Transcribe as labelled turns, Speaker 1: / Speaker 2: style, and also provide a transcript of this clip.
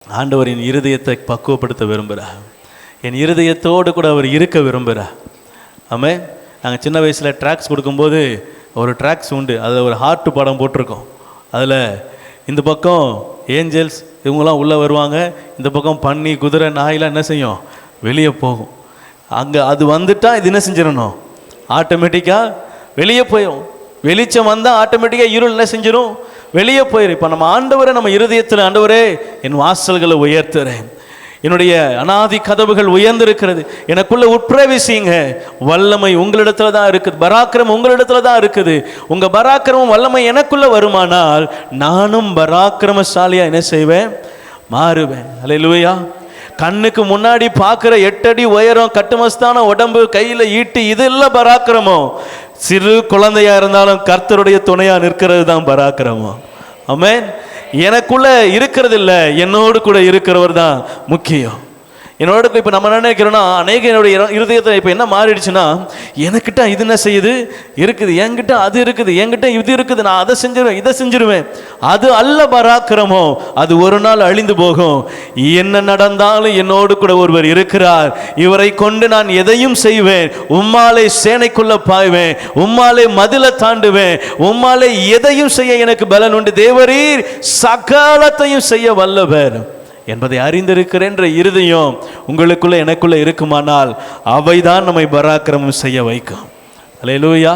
Speaker 1: ஆண்டவர் என் இருதயத்தை பக்குவப்படுத்த விரும்புகிறார். என் இருதயத்தோடு கூட அவர் இருக்க விரும்புகிறார். ஆமே. நாங்கள் சின்ன வயசில் ட்ராக்ஸ் கொடுக்கும்போது ஒரு ட்ராக்ஸ் உண்டு, அதில் ஒரு ஹார்ட் படம் போட்டிருக்கோம். அதில் இந்த பக்கம் ஏஞ்சல்ஸ் இவங்களாம் உள்ளே வருவாங்க, இந்த பக்கம் பன்னி குதிரை நாயெலாம் என்ன செய்யும், வெளியே போகும். அங்கே அது வந்துட்டால் இது என்ன செஞ்சிடணும், ஆட்டோமேட்டிக்காக வெளியே போயிடும். வெளிச்சம் வந்தால் ஆட்டோமேட்டிக்காக இருள் என்ன செஞ்சிடும், வெளியே போயிடும். இப்போ நம்ம ஆண்டவரை நம்ம இருதயத்தில், ஆண்டவரே என் வாசல்களை உயர்த்துறேன், என்னுடைய அனாதி கதவுகள் உயர்ந்திருக்கிறது, எனக்குள்ள உட்பிரவேசிங்க, வல்லமை உங்களிடத்துல தான் இருக்குது, பராக்கிரமம் உங்களிடத்துல தான் இருக்குது. உங்க பராக்கிரமம் வல்லமை எனக்குள்ள வருமானால் நானும் பராக்கிரமசாலியா என்ன செய்வேன், மாறுவேன். அல்லேலூயா. கண்ணுக்கு முன்னாடி பார்க்குற 8 அடி உயரம், கட்டுமஸ்தான உடம்பு, கையில் ஈட்டி, இதெல்லாம் பராக்கிரமம். சிறு குழந்தையா இருந்தாலும் கர்த்தருடைய துணையா நிற்கிறது தான் பராக்கிரமம். ஆமென். எனக்குள்ள இருக்கிறது இல்லை, என்னோடு கூட இருக்கிறவர் தான் முக்கியம். என்னோட இப்போ நம்ம என்ன நினைக்கிறோன்னா, அநேக என்னுடைய இருதயத்தில் இப்போ என்ன மாறிடுச்சுன்னா, எனக்கிட்ட இது என்ன செய்யுது இருக்குது, என்கிட்ட அது இருக்குது, என்கிட்ட இது இருக்குது, நான் அதை செஞ்சிருவேன், இதை செஞ்சிருவேன். அது அல்ல பராக்கிரமம், அது ஒரு நாள் அழிந்து போகும். என்ன நடந்தாலும் என்னோடு கூட ஒருவர் இருக்கிறார், இவரை கொண்டு நான் எதையும் செய்வேன், உம்மாலே சேனைக்குள்ள பாய்வேன், உம்மாலே மதில தாண்டுவேன், உம்மாலே எதையும் செய்ய எனக்கு பலன் உண்டு, தேவரீர் சகலத்தையும் செய்ய வல்லவர் என்பதை அறிந்திருக்கிற இருதயம் உங்களுக்குள்ள எனக்குள்ள இருக்குமானால் அவைதான் நம்மை பராக்கிரமம் செய்ய வைக்கும். அல்லேலூயா.